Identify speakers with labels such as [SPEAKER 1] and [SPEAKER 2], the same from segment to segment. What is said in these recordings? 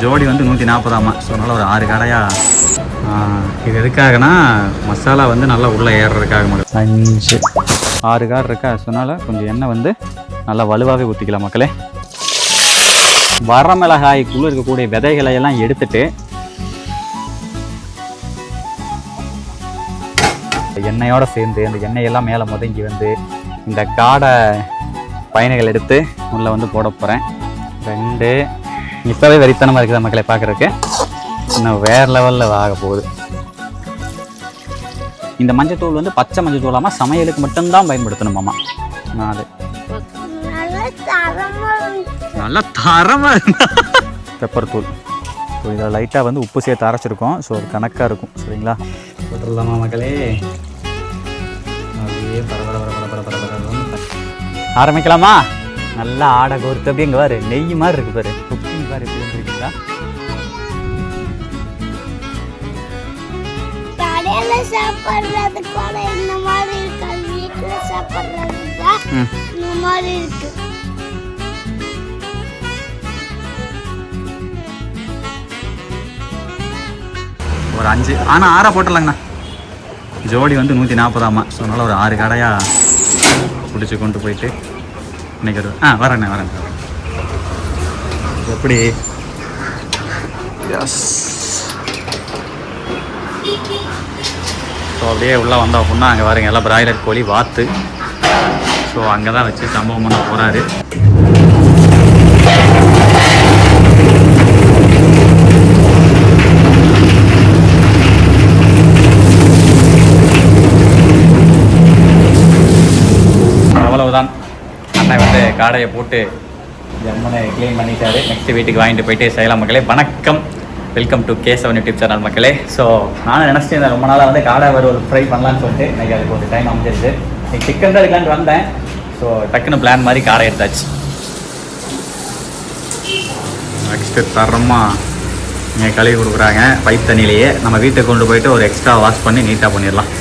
[SPEAKER 1] ஜோடி வந்து 140. ஸோ அதனால் ஒரு 6 காடையாக. இது எதுக்காகனா மசாலா வந்து நல்லா உள்ளே ஏறுறதுக்காக மட்டும். 5 6 கார் இருக்கா. ஸோ அதனால் கொஞ்சம் எண்ணெய் வந்து நல்லா வலுவாகவே ஊற்றிக்கலாம் மக்களே. வரமிளகாய்க்குள்ளே இருக்கக்கூடிய விதைகளை எல்லாம் எடுத்துட்டு எண்ணெயோடு சேர்ந்து அந்த எண்ணெயெல்லாம் மேலே முதங்கி வந்து இந்த காடை பயணிகள் எடுத்து உள்ளே வந்து போட போகிறேன். 2 இப்போவே வெறித்தனமாக இருக்குதா மக்களை பார்க்குறதுக்கு. இன்னும் வேறு லெவலில் ஆக போகுது. இந்த மஞ்சத்தூள் வந்து பச்சை மஞ்சத்தூளாமல் சமையலுக்கு மட்டும்தான் பயன்படுத்தணுமாம்மா. 4 நல்லா தரமாக பெப்பர் தூள். ஸோ இதில் லைட்டாக வந்து உப்பு சேர்த்து அரைச்சிருக்கோம். ஸோ அது கணக்காக இருக்கும். சரிங்களா, போட்டுடலாமா மக்களே? அப்படியே ஆரம்பிக்கலாமா? நல்லா ஆடை கோர்த்து அப்படியே இங்கே பாரு, நெய் மாதிரி இருக்கு பாரு, குக்கிங் பாரு எப்படி வந்துருக்குதா. ஒரு 5 ஆனால் 6 போட்டுடலாங்கண்ணா. ஜோடி வந்து 140. ஸோ அதனால் ஒரு 6 காடையாக பிடிச்சி கொண்டு போயிட்டு இன்னைக்கு வரேண்ணே வரேன். எப்படி? எஸ். ஸோ அப்படியே உள்ளே வந்தோம் அப்படின்னா அங்கே பாருங்க எல்லாம் பிராய்லர் கோழி வாத்து. ஸோ அங்கே தான் வச்சு சம்பவம் பண்ண போகிறாரு. அவ்வளவுதான். அண்ணன் வந்து காடையை போட்டு ஜம்மனை க்ளீன் பண்ணிட்டாரு. நெக்ஸ்ட் வீட்டுக்கு வாங்கிட்டு போயிட்டு செய்யலாம் மக்களே. வணக்கம், welcome to K7 YouTube channel மக்களே. ஸோ நானும் நினச்சிட்டு ரொம்ப நாளாக வந்து காடை ஒரு ஃப்ரை பண்ணலான்னு சொல்லிட்டு இன்றைக்கி அதுக்கு ஒரு டைம் அமைஞ்சிருச்சு. இன்னைக்கு சிக்கன் தான் எடுக்கலான்ட்டு வந்தேன். ஸோ டக்குன்னு பிளான் மாதிரி காடை எடுத்தாச்சு. நெக்ஸ்ட்டு தரமாக நீங்கள் கழுவி கொடுக்குறாங்க பைப் தண்ணியிலேயே. நம்ம வீட்டுக்கு கொண்டு போயிட்டு ஒரு எக்ஸ்ட்ரா வாஷ் பண்ணி நீட்டாக பண்ணிடலாம்.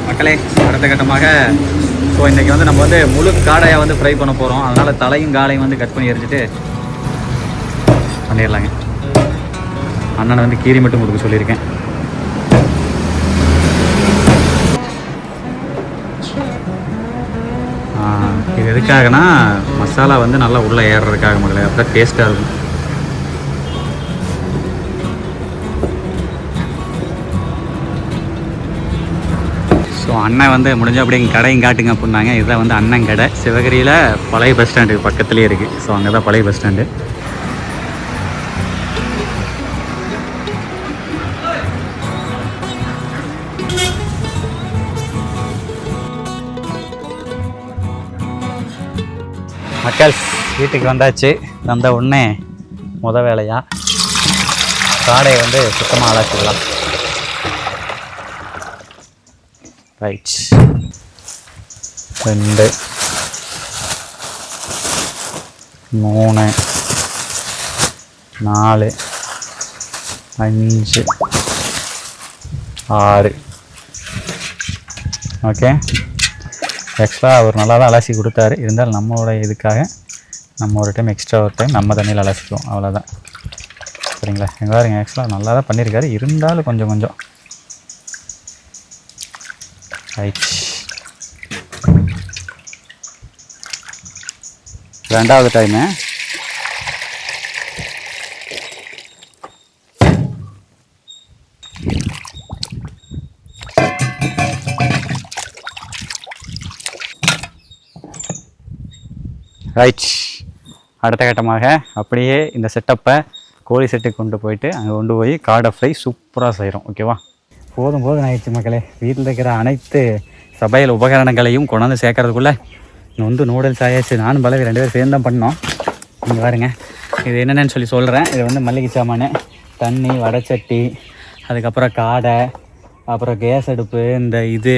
[SPEAKER 1] மக்களே, அடுத்த கட்டமாக ஸோ இன்றைக்கி வந்து நம்ம வந்து முழு காடையை வந்து ஃப்ரை பண்ண போகிறோம். அதனால் தலையும் காலையும் வந்து கட் பண்ணி எரிஞ்சிட்டு பண்ணிடலாங்க. அண்ணனை வந்து கீரி மட்டும் கொடுக்க சொல்லியிருக்கேன். இது எதுக்காகனா மசாலா வந்து நல்லா உள்ளே ஏறுறதுக்காக மக்களே. அப்போ தான் டேஸ்ட்டாக இருக்கும். ஸோ அண்ணன் வந்து முடிஞ்ச அப்படி எங்கள் கடையும் காட்டுங்க அப்படின்னாங்க. இதுதான் வந்து அண்ணன் கடை. சிவகிரியில் பழைய பஸ் ஸ்டாண்டுக்கு பக்கத்துலேயே இருக்குது. ஸோ அங்கே தான் பழைய பஸ் ஸ்டாண்டு. மக்கள் வீட்டுக்கு வந்தாச்சு. வந்த உடனே வேலையாக காடையை வந்து சுத்தமாக அலசிடலாம். ரைட். 2 3 4 5 6. ஓகே, எக்ஸ்ட்ரா அவர் நல்லா தான் அலசி கொடுத்தாரு. இருந்தாலும் நம்மளோட இதுக்காக நம்ம ஒரு டைம் எக்ஸ்ட்ரா ஒரு டைம் நம்ம தண்ணியில் அலசிக்குவோம். அவ்வளோதான். சரிங்களா? எங்கள் பாருங்க ஆக்சுவலாக நல்லா தான் பண்ணியிருக்காரு. இருந்தாலும் கொஞ்சம் கொஞ்சம் ரைட். 2வது டைமு ரைட். அடுத்த கட்டமாக அப்படியே இந்த செட்டப்பை கோழி செட்டுக்கு கொண்டு போயிட்டு அங்கே கொண்டு போய் காடை ஃப்ரை சூப்பராக செய்கிறோம். ஓகேவா? போதும் ஆயிடுச்சு மக்களே. வீட்டில் இருக்கிற அனைத்து சமையல் உபகரணங்களையும் கொண்டாந்து சேர்க்கறதுக்குள்ளே வந்து நூடுல்ஸ் ஆயாச்சு. நானும் பலவி 2 பேர் சேர்ந்து தான் பண்ணோம். இங்கே பாருங்க, இது என்னென்னு சொல்கிறேன். இது வந்து மல்லிகை சாமான், தண்ணி, வடைச்சட்டி, அதுக்கப்புறம் காடை, அப்புறம் கேஸ் அடுப்பு இந்த இது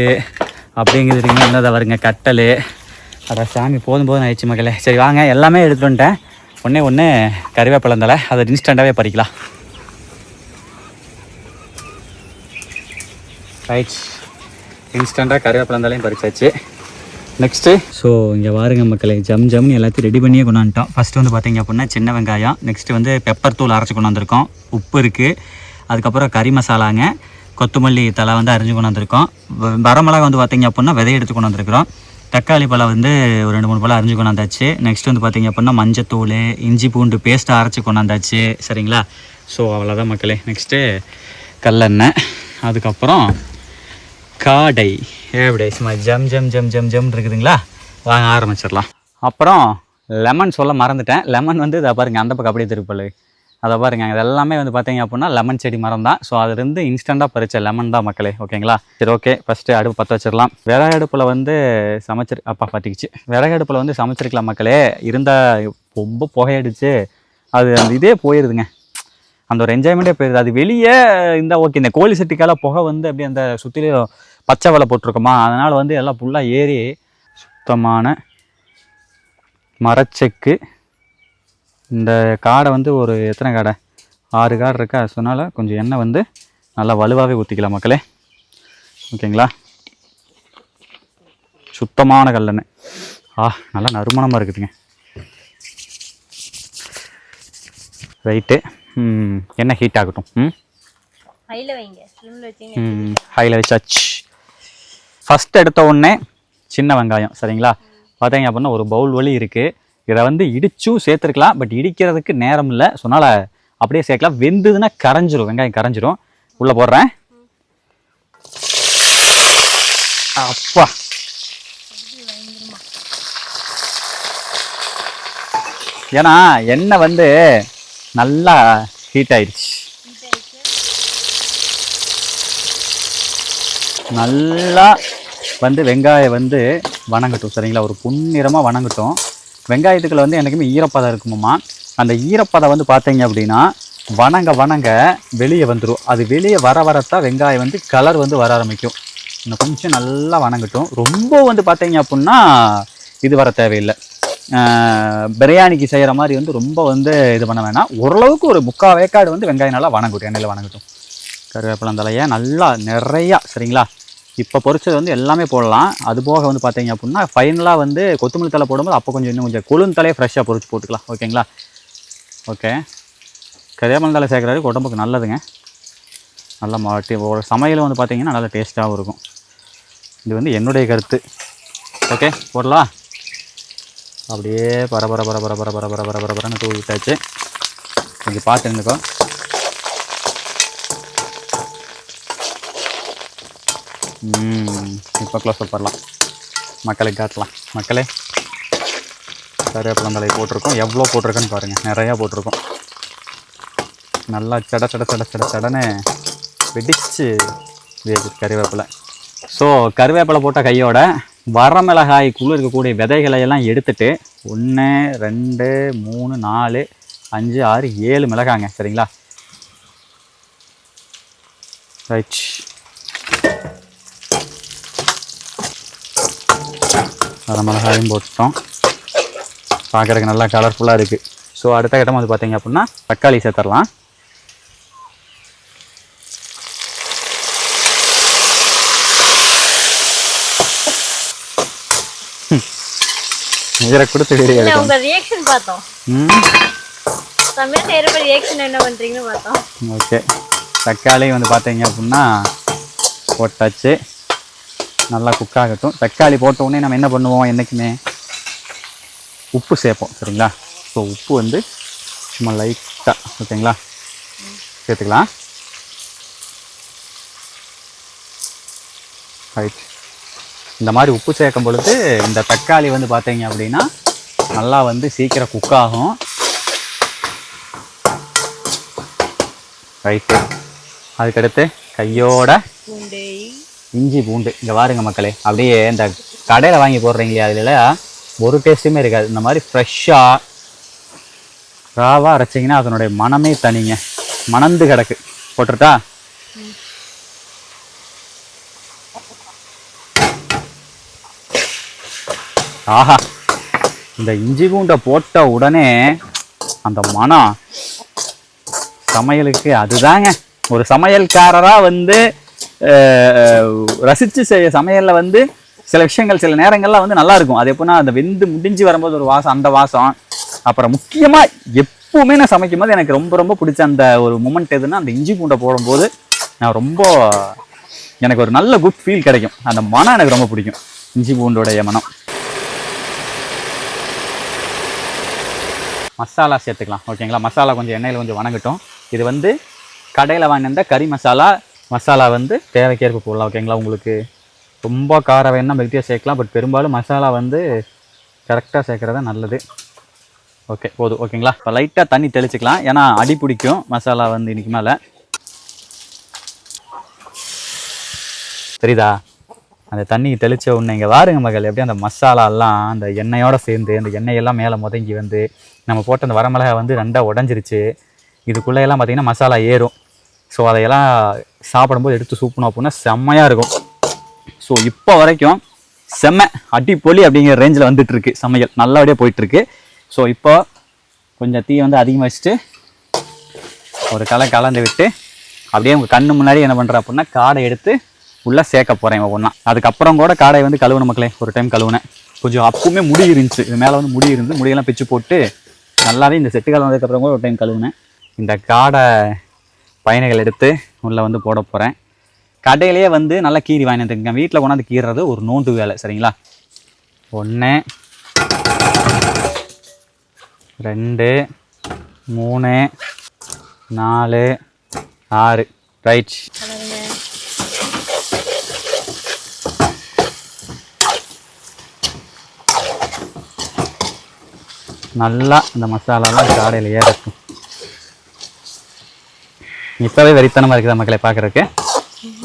[SPEAKER 1] அப்படிங்கிறதுங்க என்னதை வருங்க கட்டல். அட சாமி போதும் போதும் ஆயிடுச்சு மக்களே. சரி வாங்க எல்லாமே எடுத்துகிட்டு வந்துட்டேன். ஒன்று கறிவேப்பிலந்தலை அதை இன்ஸ்டண்ட்டாகவே பறிக்கலாம். ரைட், இன்ஸ்டண்ட்டாக கறிவேப்பிலந்தாலையும் பறிச்சாச்சு. நெக்ஸ்ட்டு ஸோ இங்கே வாருங்க மக்களே, ஜம்னு எல்லாத்தையும் ரெடி பண்ணியே கொண்டாந்துட்டோம். ஃபஸ்ட்டு வந்து பார்த்தீங்க அப்படின்னா சின்ன வெங்காயம், நெக்ஸ்ட்டு வந்து பெப்பர் தூள் அரைச்சி கொண்டாந்துருக்கோம், உப்பு இருக்குது, அதுக்கப்புறம் கறி மசாலாங்க, கொத்தமல்லி தலை வந்து அரிஞ்சு கொண்டாந்துருக்கோம், வரமிளகா வந்து பார்த்தீங்க அப்படின்னா விதையை எடுத்து கொண்டாந்துருக்குறோம், தக்காளி பழம் வந்து ஒரு 2-3 பழம் அரிஞ்சு கொண்டாந்தாச்சு. நெக்ஸ்ட் வந்து பார்த்தீங்க அப்படின்னா மஞ்சத்தூள், இஞ்சி பூண்டு பேஸ்ட்டை அரைச்சி கொண்டாந்தாச்சு. சரிங்களா? ஸோ அவ்வளோதான் மக்களே. நெக்ஸ்ட்டு கல்லெண்ணெய், அதுக்கப்புறம் காடை எப்படி சும்மா ஜம் இருக்குதுங்களா? வாங்க ஆரம்பிச்சிடலாம். அப்புறம் லெமன் சொல்ல மறந்துட்டேன். லெமன் வந்து இதை பாருங்கள், அந்த பக்கம் அப்படியே திருப்பல் அதை பாருங்கள். இது எல்லாமே வந்து பார்த்தீங்க அப்படின்னா லெமன் செடி மரம் தான். ஸோ அதுலேருந்து இன்ஸ்டண்ட்டாக பறித்த லெமன் தான் மக்களே. ஓகேங்களா? சரி ஓகே, ஃபஸ்ட்டு அடுப்பு பற்ற வச்சிடலாம். விறகு அடுப்பில் வந்து பற்றிக்கிச்சு. விறகு அடுப்பில் வந்து சமைச்சிருக்கலாம் மக்களே. இருந்தால் ரொம்ப புகையடிச்சு அது அந்த இதே போயிடுதுங்க, அந்த ஒரு என்ஜாய்மெண்ட்டே போயிடுது. அது வெளியே இருந்தால் ஓகே. இந்த கோழி சட்டிக்கால புகை வந்து அப்படியே அந்த சுற்றிலும் பச்சை வெலை போட்டிருக்கோமா, அதனால் வந்து எல்லாம் ஃபுல்லாக ஏறி சுத்தமான மரச்செக்கு. இந்த காடை வந்து ஒரு எத்தனை காடை, 6 காடை இருக்கா. அதனால் கொஞ்சம் எண்ணெய் வந்து நல்லா வலுவாகவே ஊற்றிக்கலாம் மக்களே. ஓகேங்களா? சுத்தமான கல்லெண்ணெய். நல்லா நறுமணமாக இருக்குதுங்க. ரைட்டு, எண்ணெய் ஹீட் ஆகட்டும். ஹையில் வச்சாச்சு. ஃபஸ்ட் எடுத்த உடனே சின்ன வெங்காயம். சரிங்களா? பார்த்தீங்க அப்படின்னா ஒரு பவுல் வலி இருக்குது. இதை வந்து இடிச்சும் சேர்த்துருக்கலாம், பட் இடிக்கிறதுக்கு நேரம் இல்லை, சொன்னால் அப்படியே சேர்க்கலாம். வெந்ததுன்னா கரைஞ்சிரும், வெங்காயம் கரைஞ்சிரும். உள்ளே போடுறேன். அப்பா ஏன்னா எண்ணெய் வந்து நல்லா ஹீட் ஆயிடுச்சு. நல்லா வந்து வெங்காயம் வந்து வணங்கட்டும். சரிங்களா? ஒரு பொன்னிறமாக வணங்கட்டும். வெங்காயத்துக்குள்ள வந்து எனக்குமே ஈரப்பதம் இருக்குமாம்மா. அந்த ஈரப்பதம் வந்து பார்த்தீங்க அப்படின்னா வணங்க வெளியே வந்துடும். அது வெளியே வரத்தான் வெங்காயம் வந்து கலர் வந்து வர ஆரம்பிக்கும். இன்னும் கொஞ்சம் நல்லா வணங்கட்டும். ரொம்ப வந்து பார்த்தீங்க அப்படின்னா இது வர தேவையில்லை. பிரியாணிக்கு செய்கிற மாதிரி வந்து ரொம்ப வந்து இது பண்ண வேணாம். ஓரளவுக்கு ஒரு 3/4 வேக்காடு வந்து வெங்காயம் நல்லா வணங்கட்டும், எண்ணெயில் வணங்கட்டும். கருவேப்பிலை தலையை நல்லா நிறையா. சரிங்களா? இப்போ பொரிச்சது வந்து எல்லாமே போடலாம். அது போக வந்து பார்த்தீங்க அப்படின்னா ஃபைனலாக வந்து கொத்தமல்லி தலை போடும்போது அப்போ இன்னும் கொஞ்சம் கொழுந்து தலையை ஃப்ரெஷ்ஷாக பொரிச்சு போட்டுக்கலாம். ஓகேங்களா? ஓகே, கருவேப்பிலை தலை சேர்க்குறது உடம்புக்கு நல்லதுங்க. நல்லா ஒரு சமையலும் வந்து பார்த்தீங்கன்னா நல்லா டேஸ்ட்டாகவும் இருக்கும். இது வந்து என்னுடைய கருத்து. ஓகே, போடலாம். அப்படியே பரபரன்னு தூவி விட்டாச்சு. கொஞ்சம் பார்த்து இருந்துக்கோ. இப்போ க்ளோஸ் அப் பண்ணலாம், மக்களுக்கு காட்டலாம். மக்களே, கருவேப்பிலை தலை போட்டிருக்கோம். எவ்வளோ போட்டிருக்குன்னு பாருங்கள், நிறையா போட்டிருக்கோம். நல்லா சடன்னு வெடிச்சு வேகுது கருவேப்பிலை. ஸோ கருவேப்பிலை போட்ட கையோட வரமிளகாய்க்குள்ளே இருக்கக்கூடிய விதைகளையெல்லாம் எடுத்துட்டு 1 2 3 4 5 6 7 மிளகாங்க. சரிங்களா? ரைட், வரமிளகாயும் போட்டோம். பார்க்குறதுக்கு நல்லா கலர்ஃபுல்லாக இருக்குது. ஸோ அடுத்த கட்டம் வந்து பார்த்தீங்க அப்படின்னா தக்காளி சேர்த்துடலாம். இதில் கொடுத்து உங்க ரியாக்ஷன் பார்த்தோம். ஓகே, தக்காளி வந்து பார்த்தீங்க அப்படின்னா போட்டாச்சு. நல்லா குக் ஆகட்டும். தக்காளி போட்ட உடனே நம்ம என்ன பண்ணுவோம், என்றைக்குமே உப்பு சேர்ப்போம். சரிங்களா? ஸோ உப்பு வந்து சும்மா லைட்டாக, ஓகேங்களா, சேர்த்துக்கலாம். ரைட், இந்த மாதிரி உப்பு சேர்க்கும் பொழுது இந்த தக்காளி வந்து பார்த்தீங்க அப்படின்னா நல்லா வந்து சீக்கிரம் குக் ஆகும். ரைட்டு, அதுக்கடுத்து கையோட இஞ்சி பூண்டு. இங்கே பாருங்க மக்களே, அப்படியே இந்த கடையில் வாங்கி போடுறீங்களே அதில் ஒரு டேஸ்ட்டுமே இருக்காது. இந்த மாதிரி ஃப்ரெஷ்ஷாக ராவாக அரைச்சிங்கன்னா அதனுடைய மனமே தனிங்க, மணந்து கிடக்கு. போட்டுருட்டா? ஆஹா, இந்த இஞ்சி பூண்டை போட்ட உடனே அந்த மனம் சமையலுக்கு அதுதாங்க. ஒரு சமையல்காரராக வந்து ரசித்து செய்ய சமையலில் வந்து சில விஷயங்கள் சில நேரங்கள்லாம் வந்து நல்லா இருக்கும். அது எப்படின்னா அந்த வெந்து முடிஞ்சு வரும்போது ஒரு வாசம், அந்த வாசம். அப்புறம் முக்கியமாக எப்பவுமே நான் சமைக்கும் போது எனக்கு ரொம்ப ரொம்ப பிடிச்ச அந்த ஒரு மொமெண்ட் எதுன்னா, அந்த இஞ்சி பூண்டை போடும்போது நான் ரொம்ப எனக்கு ஒரு நல்ல குட் ஃபீல் கிடைக்கும். அந்த மனம் எனக்கு ரொம்ப பிடிக்கும், இஞ்சி பூண்டோடைய மனம். மசாலா சேர்த்துக்கலாம், ஓகேங்களா? மசாலா கொஞ்சம் எண்ணெயில் கொஞ்சம் வணங்கட்டும். இது வந்து கடையில் வாங்கியிருந்த கறி மசாலா வந்து தேவைக்கேற்ப போடலாம், ஓகேங்களா? உங்களுக்கு ரொம்ப காரம் வேணும்னா மிகுதியாக சேர்க்கலாம். பட் பெரும்பாலும் மசாலா வந்து கரெக்டாக சேர்க்குறது நல்லது. ஓகே, போதும், ஓகேங்களா? இப்போ லைட்டாக தண்ணி தெளிச்சிக்கலாம், ஏன்னா அடி பிடிக்கும் மசாலா வந்து இன்னைக்கு மேலே. தெரியுதா? அந்த தண்ணி தெளித்த உடனே இங்கே வாருங்க மகள், எப்படி அந்த மசாலாலாம் அந்த எண்ணெயோடு சேர்ந்து அந்த எண்ணெயெல்லாம் மேலே முதங்கி வந்து நம்ம போட்ட அந்த வரமிளகா வந்து ரெண்டாக உடஞ்சிருச்சு. இதுக்குள்ளேயெல்லாம் பார்த்திங்கன்னா மசாலா ஏறும். ஸோ அதையெல்லாம் சாப்பிடும்போது எடுத்து சூப்பணும் அப்படின்னா செம்மையாக இருக்கும். ஸோ இப்போ வரைக்கும் செம்ம அடிப்பொலி அப்படிங்கிற ரேஞ்சில் வந்துட்டுருக்கு சமையல், நல்லபடியாக போயிட்டுருக்கு. ஸோ இப்போ கொஞ்சம் தீயை வந்து அதிகமாக வச்சுட்டு ஒரு கலந்து விட்டு அப்படியே உங்கள் கண்ணு முன்னாடி என்ன பண்ணுறேன் அப்படின்னா காடை எடுத்து உள்ளே சேர்க்க போகிறேன் ஒவ்வொன்றா. அதுக்கப்புறம் கூட காடையை வந்து கழுவுன மக்களே, ஒரு டைம் கழுவுனேன். கொஞ்சம் அப்பவுமே முடி இருந்துச்சு, இது மேலே வந்து முடி இருந்து முடியெல்லாம் பிச்சு போட்டு நல்லாவே இந்த செட்டு காலம் வந்ததுக்கப்புறம் கூட ஒரு டைம் கழுவுனேன். இந்த காடை பயணிகள் எடுத்து உள்ளே வந்து போட போகிறேன். கடையிலேயே வந்து நல்லா கீரி வாங்கிட்டுருக்கேன். வீட்டில் கொண்டாந்து கீறது ஒரு நோண்டு வேலை, சரிங்களா? 1 2 3 4 6 ரைட். நல்லா இந்த மசாலாலாம் காடையில் ஏறட்டும். இப்போவே வெறித்தனமாக இருக்குதா மக்களை பார்க்குறதுக்கு?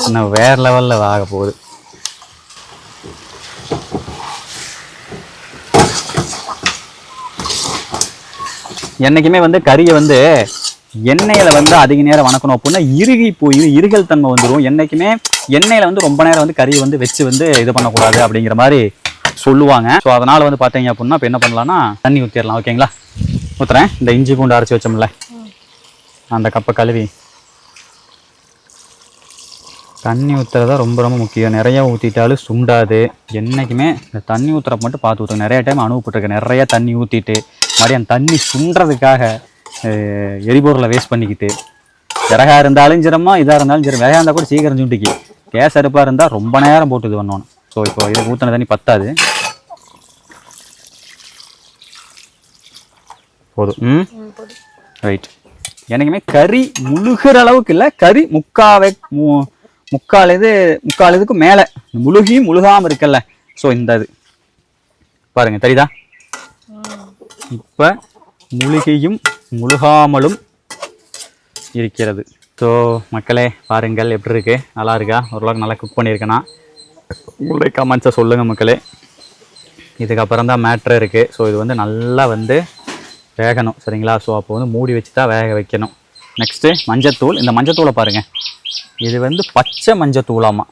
[SPEAKER 1] இன்னும் வேறு லெவலில் ஆக போகுது. என்றைக்குமே வந்து கறியை வந்து எண்ணெயில் வந்து அதிக நேரம் வணக்கணும் அப்படின்னா இறுகி போய் இருகல் தன்மை வந்துடும். என்றைக்குமே எண்ணெயில் வந்து ரொம்ப நேரம் வந்து கறியை வந்து வச்சு வந்து இது பண்ணக்கூடாது அப்படிங்கிற மாதிரி சொல்லுவாங்க. ஸோ அதனால் வந்து பார்த்தீங்க அப்படின்னா இப்போ என்ன பண்ணலான்னா தண்ணி ஊற்றிடலாம், ஓகேங்களா? ஊற்றுறேன். இந்த இஞ்சி பூண்டு அரைச்சி வச்சோம்ல அந்த கப்பை கழுவி தண்ணி ஊற்றுறதா ரொம்ப ரொம்ப முக்கியம். நிறையா ஊற்றிட்டாலும் சுண்டாது. என்றைக்குமே இந்த தண்ணி ஊற்றுறப்ப மட்டும் பார்த்து ஊற்றுங்க. நிறைய டைம் அனுபவப்பட்டிருக்கேன். நிறையா தண்ணி ஊற்றிட்டு மறுபடியும் அந்த தண்ணி சுண்டுறதுக்காக எரிபொருளை வேஸ்ட் பண்ணிக்கிட்டு, விறகாக இருந்தாலும் சிரமமா, இதாக இருந்தாலும் சரி, விறகா இருந்தால் கூட சீக்கிரம் சுண்டிக்கு, கேஸ் அடுப்பாக இருந்தால் ரொம்ப நேரம் போட்டு இது பண்ணணும். ஸோ இப்போ இது ஊற்றின தண்ணி பத்தாது, போதும். ரைட். எனக்குமே கறி முழுகிற அளவுக்கு இல்லை, கறி முக்கால் இதுக்கு மேலே முழுகாமல் இருக்குல்ல. ஸோ இந்த இது பாருங்கள், தெரியுதா? இப்போ முழுகியும் முழுகாமலும் இருக்கிறது. ஸோ மக்களே பாருங்கள் எப்படி இருக்குது, நல்லா இருக்கா? ஓரளவுக்கு நல்லா குக் பண்ணியிருக்கேன்னா உங்களுடைய கமெண்ட்ஸை சொல்லுங்கள் மக்களே. இதுக்கப்புறம் தான் மேட்ரு இருக்குது. ஸோ இது வந்து நல்லா வந்து வேகணும், சரிங்களா? ஸோ அப்போ வந்து மூடி வச்சு தான் வேக வைக்கணும். நெக்ஸ்ட்டு மஞ்சத்தூள். இந்த மஞ்சத்தூளை பாருங்கள், இது வந்து பச்சை மஞ்சத்தூளாமா,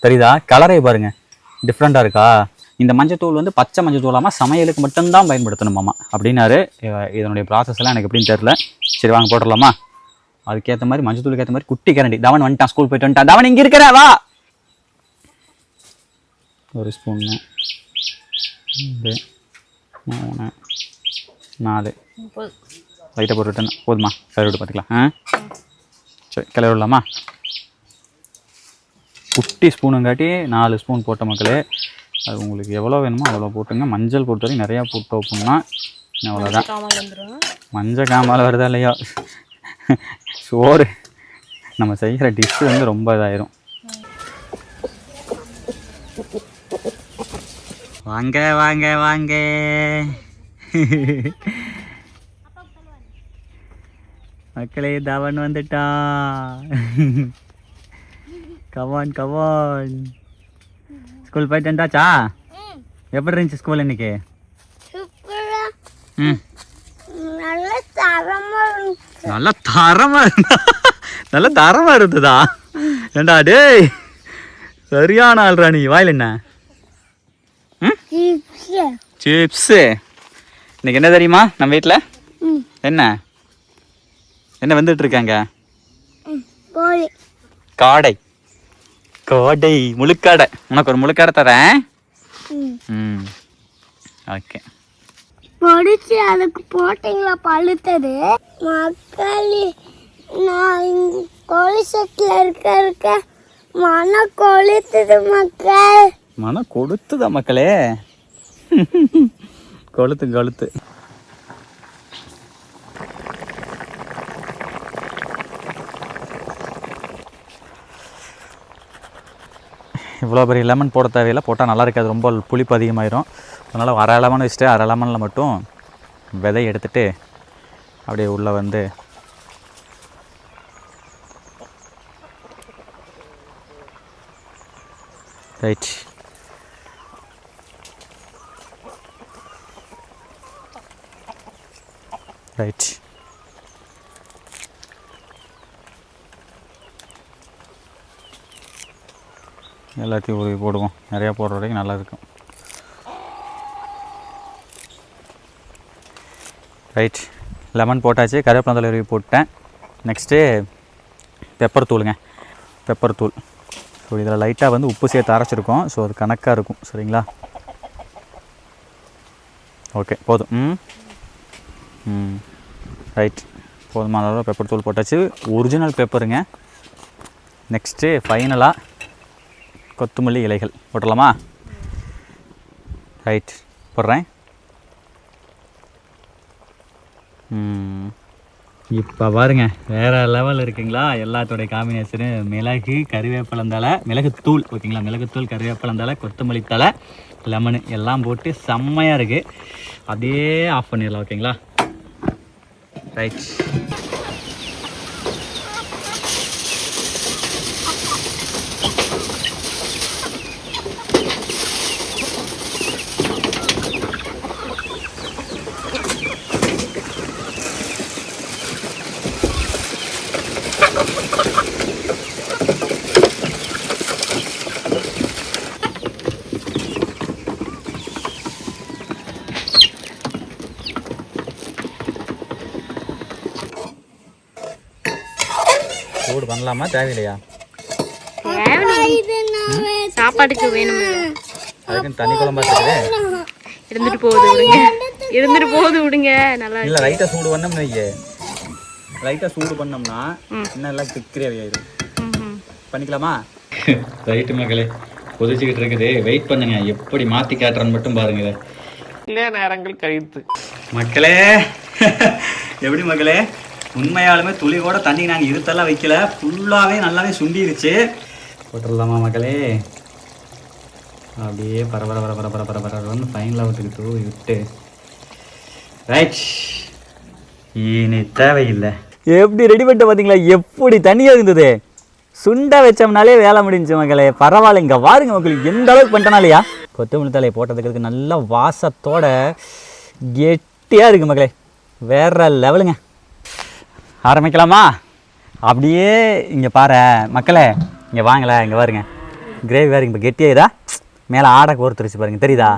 [SPEAKER 1] தெரியுதா? கலரே பாருங்கள் டிஃப்ரெண்ட்டாக இருக்கா? இந்த மஞ்சத்தூள் வந்து பச்சை மஞ்சத்தூளாமா, சமையலுக்கு மட்டும்தான் பயன்படுத்தணுமாமா அப்படின்னாரு. இதனுடைய ப்ராசஸ் எல்லாம் எனக்கு எப்படின்னு தெரியல. சரி வாங்க போட்டுடலாமா? அதுக்கேற்ற மாதிரி மஞ்சத்தூளுக்கு ஏற்ற மாதிரி குட்டி கரண்டி. தவன் வந்துட்டான், ஸ்கூல் போயிட்டு வந்துட்டான். தவன் இங்கே இருக்கிற வா. 1 ஸ்பூன் 2 3 4 லைட்டாக போட்டுவிட்டேன், போதுமா? கிளறி விட்டு பார்த்துக்கலாம். சரி கிளறி விடலாமா? குட்டி ஸ்பூனுங்காட்டி 4 ஸ்பூன் போட்ட மக்களே. அது உங்களுக்கு எவ்வளோ வேணுமோ அவ்வளோ போட்டுங்க. மஞ்சள் பொறுத்த வரைக்கும் நிறையா போட்டோம் அப்படின்னா அவ்வளோதான். மஞ்சள் காமால் வருதா இல்லையா? சோறு நம்ம செய்கிற டிஷ்ஷு வந்து ரொம்ப இதாயிரும். வாங்க வாங்க வாங்க. மக்களே தவன் வந்துட்டா. கவான் கவான். ஸ்கூல் போயிட்டு வந்தாச்சா? எப்படி இருந்துச்சு ஸ்கூல் இன்னைக்கு? நல்ல தரமா இருந்ததா? ஏண்டா டேய் சரியான ஆள் ராணி. வாயில் என்ன? சிப்ஸு. இன்னைக்கு என்ன தெரியுமா நம்ம வீட்டில்? என்ன என்ன வந்துட்டு இருக்காங்க? காடை. காடை முழுக்காடை. உனக்கு ஒரு முழுக்காடை தரேன். ஓகே.
[SPEAKER 2] பொடிச்சு அதுக்கு போட்டிங்களா பழுத்தது மக்களே. நான் கோழி செட்டில் இருக்க மனம் கொளுத்துது மக்கள்.
[SPEAKER 1] மனம் கொடுத்துதா மக்களே? கொளுத்து கொளுத்து. இவ்வளோ பெரிய லெமன் போட தேவையில்லை. போட்டால் நல்லா இருக்காது, ரொம்ப புளிப்பு அதிகமாயிரும். அதனால் அரை லெமன் வச்சுட்டு அரை லெமனில் மட்டும் விதை எடுத்துகிட்டு அப்படியே உள்ளே வந்து ரைட். ரைட். எல்லாத்தையும் உருவி போடுவோம். நிறையா போடுற வரைக்கும் நல்லா இருக்கும். ரைட். லெமன் போட்டாச்சு, கருவேப்பிலை தழை உருவி போட்டேன். நெக்ஸ்ட்டு பெப்பர் தூளுங்க. பெப்பர் தூள். ஸோ இதில் லைட்டாக வந்து உப்பு சேர்த்து அரைச்சிருக்கோம். ஸோ அது கணக்காக இருக்கும். சரிங்களா? ஓகே போதும். ரைட். போதுமான அளவு பெப்பர் தூள் போட்டாச்சு. ஒரிஜினல் பெப்பருங்க. நெக்ஸ்ட்டு ஃபைனலாக கொத்தமல்லி இலைகள் போட்டுடலாமா? ரைட் போடுறேன். இப்போ பாருங்க வேறு லெவல் இருக்குங்களா? எல்லாத்தோடைய காம்பினேஷனு மிளகு கறிவேப்பிலந்தலை, மிளகுத்தூள் ஓகேங்களா? மிளகுத்தூள், கறிவேப்பிலந்தலை, கொத்தமல்லி தலை, லெமனு எல்லாம் போட்டு செம்மையாக இருக்குது. அப்படியே ஆஃப் பண்ணிடலாம். ஓகேங்களா? ரைட். சூடு பண்ணலாமா தேவையில்லையா?
[SPEAKER 2] சாப்பாட்டுக்கு வேணும்.
[SPEAKER 1] அதுக்குன்னு தண்ணி குழம்பா இருக்குது.
[SPEAKER 2] இருந்துட்டு போகுது விடுங்க. நல்லா
[SPEAKER 1] இல்லை லைட்டாக சூடு பண்ணோம்னு வையே. லைட்டாக சூடு பண்ணோம்னா இன்னும் எல்லாம் கிரேவி ஆயிடும். பண்ணிக்கலாமா? ரைட்டு மக்களே, கொதிச்சுக்கிட்டு இருக்குது. வெயிட் பண்ணுங்க, எப்படி மாற்றி காட்டுறேன்னு மட்டும் பாருங்க. இல்லை நேரங்கள் கழித்து மக்களே. எப்படி மக்களே? உண்மையாலுமே துளி கூட தண்ணி நாங்கள் இருத்தெல்லாம் வைக்கல. ஃபுல்லாகவே நல்லாவே சுண்டிருச்சு. போட்டுடலாமா மக்களே? அப்படியே பரபரன்னு ஃபைனலாக விட்டுக்கிட்டு விட்டு ரைட். இனி தேவையில்லை. எப்படி ரெடி பண்ணிட்டு பார்த்தீங்களா? எப்படி தண்ணியாக இருந்தது. சுண்டை வச்சோம்னாலே வேலை முடிஞ்சு மக்களே. பரவாயில்ல. இங்கே பாருங்க மக்களுக்கு எந்த அளவுக்கு பண்ணிட்டனாலையா. கொத்தமல்லி தலையை போட்டதுக்கு நல்ல வாசத்தோட கெட்டியாக இருக்குது மக்களே. வேற லெவலுங்க. ஆரம்பிக்கலாமா? அப்படியே இங்கே பாரு மக்களே, இங்கே வாங்கலை. இங்கே பாருங்க கிரேவி வேறு இப்போ கெட்டியாயிதா. மேலே ஆடை கோர்த்துருச்சு பாருங்க, தெரியுதா?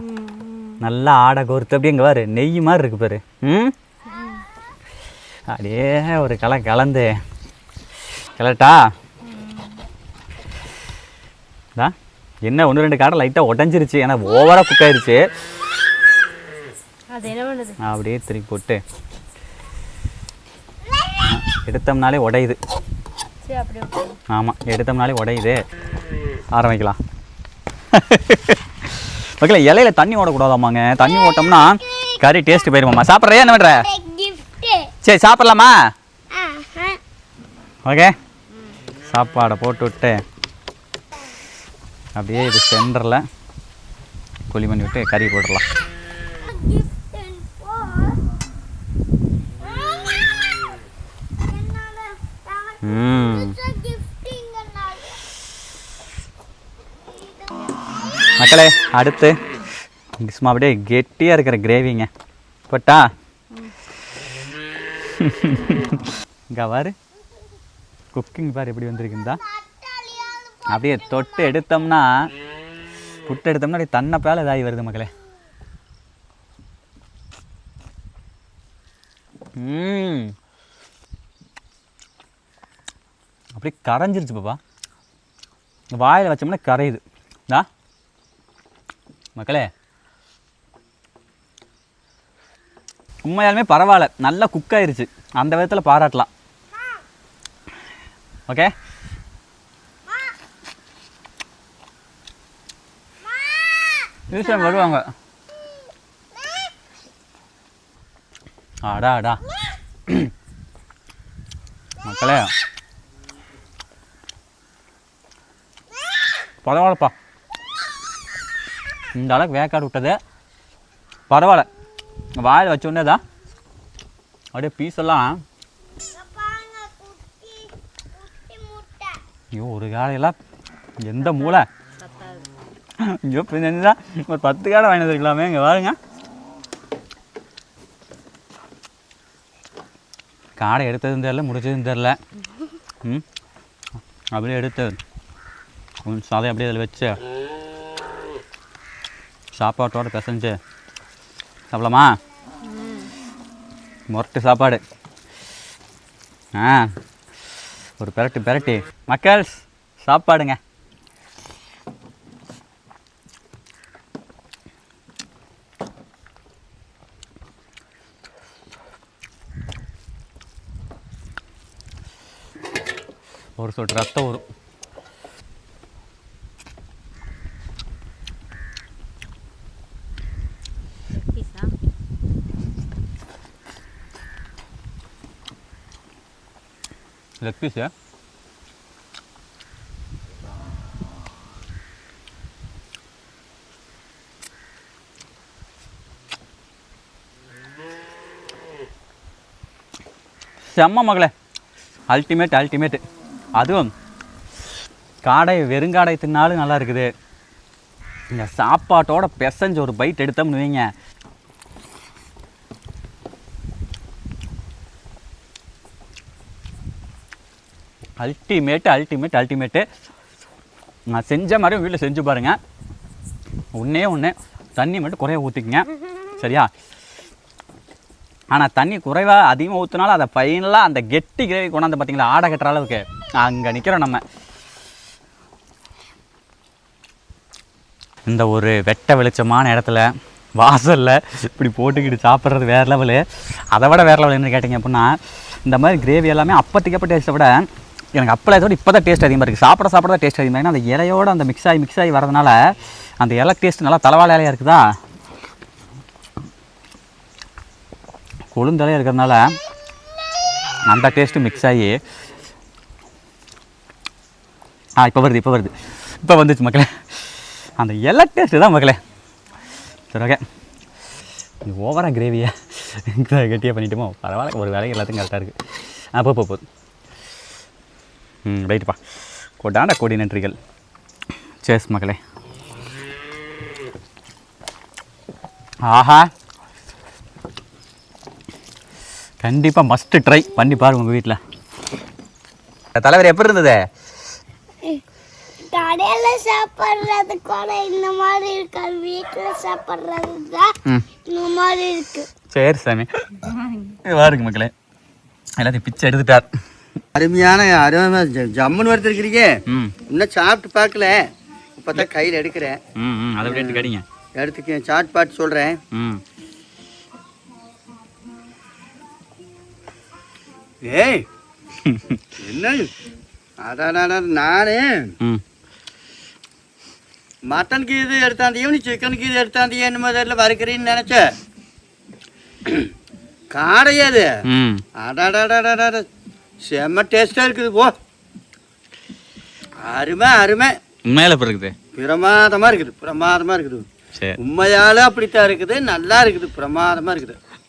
[SPEAKER 1] நல்லா ஆடை கோர்த்து அப்படியே இங்கே பாரு நெய் மாதிரி இருக்குது பாரு. அப்படியே ஒரு கலந்து கிளட்டா. என்ன 1-2 காடை லைட்டாக உடஞ்சிருச்சு, ஏன்னா ஓவராக குக் ஆயிடுச்சு. அப்படியே திருப்பி போட்டு எடுத்தோம்னாலே உடையுது. ஆமாம், எடுத்தோம்னாலே உடையுது. ஆரம்பிக்கலாம். ஓகே, இலையில தண்ணி ஓடக்கூடாதாமாங்க. தண்ணி ஓட்டோம்னா கறி டேஸ்ட் போயிருமாம்மா. சாப்பிட்றியா? என்ன பண்ணுற? சரி சாப்பிட்லாமா? ஓகே, சாப்பாடை போட்டு விட்டு அப்படியே இது சென்டரில் குழி பண்ணி விட்டு கறி போட்டுடலாம். மக்களே, அடுத்து சும்மா அப்படியே கெட்டியாக இருக்கிற கிரேவிங்க போட்டா. இங்கே பாரு குக்கிங் பாரு எப்படி வந்திருக்குந்தா. அப்படியே தொட்டு எடுத்தோம்னா புட்டு எடுத்தோம்னா அப்படியே தன்னை பேல இதாகி வருது மக்களே. அப்படியே கரைஞ்சிருச்சு பாப்பா. வாயில் வச்சோம்னா கரையுது மக்களே. உண்மையாலுமே பரவாயில்ல, நல்லா குக் ஆயிருச்சு, அந்த விதத்தில் பாராட்டலாம். ஓகே, ஈஸ்வரன் வருவாங்க. ஆடா ஆடா மக்களே, பரவாயில்லப்பா. இந்த அளவுக்கு வேக்காடு விட்டது பரவாயில்ல. வாயில் வச்சோடனே தான் அப்படியே பீஸ் எல்லாம். ஐயோ, ஒரு காலையெல்லாம் எந்த மூளை ஐயோ பின்னா ஒரு 10 காடை வாங்கினது இருக்கலாமே. இங்கே பாருங்க, காடை எடுத்ததும் தெரில, முடிச்சதும் தெரில. அப்படியே எடுத்து சாதம் அப்படியே அதில் வச்சு சாப்பாட்டோடு பிசைஞ்சு சாப்பிடலாமா? மொரட்டு சாப்பாடு. ஒரு பெரட்டி மக்கள்ஸ் சாப்பாடுங்க. ஒரு சொட்டு ரத்தம் வரும். லெக் பீஸு செம்ம மகளே, அல்டிமேட். அதுவும் காடை வெறுங்காடை தின்னாலும் நல்லா இருக்குது. இந்த சாப்பாட்டோட பிசைஞ்சு ஒரு பைட் எடுத்தோம்னு வைங்க, அல்டிமேட்டு. நான் செஞ்ச மாதிரி வீட்டில் செஞ்சு பாருங்கள். ஒன்று தண்ணி மட்டும் குறைய ஊற்றிக்குங்க, சரியா? ஆனால் தண்ணி குறைவாக அதிகமாக ஊற்றினாலும் அதை ஃபைனலாக அந்த கெட்டி கிரேவி கொண்டாந்து பார்த்தீங்களா, ஆடை கட்டுற அளவுக்கு அங்கே நிற்கிறோம் நம்ம. இந்த ஒரு வெட்ட வெளிச்சமான இடத்துல வாசலில் இப்படி போட்டுக்கிட்டு சாப்பிட்றது வேறு லெவலு. அதை விட வேறு லெவல் என்ன கேட்டிங்க அப்படின்னா, இந்த மாதிரி கிரேவி எல்லாமே அப்போ டேஸ்ட்டை விட எனக்கு அப்பளத்தோடு இப்போ தான் டேஸ்ட் அதிகமாக இருக்குது. சாப்பிட தான் டேஸ்ட் அதிகமாக. ஏன்னா அந்த இலையோடு அந்த மிக்ஸ் ஆகி வரதுனால அந்த இலை டேஸ்ட் நல்லா தலைவாழை இலையாக இருக்குதா, கொழுந்தலையாக இருக்கிறதுனால அந்த டேஸ்ட்டு மிக்ஸ் ஆகி இப்போ வந்துச்சு மக்களே. அந்த இலை டேஸ்ட்டு தான் மக்களே. சரி, ஓகே. ஓவராக கிரேவியை கெட்டியாக பண்ணிட்டோமோ, பரவாயில்ல, ஒரு வேலைக்கு எல்லாத்தையும் கரெக்டாக இருக்குது. போகுது. ரைட்டுப்பா, கொடாண்ட கொடி நன்றிகள். சேஸ் மக்களே. ஆஹா, கண்டிப்பாக மஸ்ட்டு ட்ரை பண்ணி பாருங்க உங்கள் வீட்டில். தலைவர் எப்படி இருந்தது?
[SPEAKER 2] கடையில சாப்பிட்றது கூட இந்த மாதிரி இருக்காது, வீட்டில் சாப்பிட்றது தான் இந்த மாதிரி இருக்கு.
[SPEAKER 1] சரி சாமி, பாருங்க மக்களே, எல்லாத்தையும் பிச்சை எடுத்துட்டார்.
[SPEAKER 3] அருமையான ஜம்முன்னு வறுத்துருக்கிறீங்க. இன்னும் சாப்பிட்டு பார்க்கல, இப்போ தான் கையில் எடுக்கிறேன்.
[SPEAKER 1] அதை விட எடுத்து கடிங்க,
[SPEAKER 3] எடுத்துக்க. சாட் பாட்டு சொல்கிறேன். ஏய் என்ன அடாடா, நானே மட்டனுக்கு இது எடுத்தாந்தியோ, நீ சிக்கனுக்கு இது எடுத்தாந்தியோ என்ன மாதிரி வறுக்கிறேன்னு நினச்ச. காடையாது. அடாடாடாடா, செம்ம டேஸ்ட்டாக இருக்குது. போ, அருமை
[SPEAKER 1] மேலே இருக்குது,
[SPEAKER 3] பிரமாதமாக இருக்குது. உண்மையால அப்படித்தான் இருக்குது, நல்லா இருக்குது, பிரமாதமாக இருக்குது.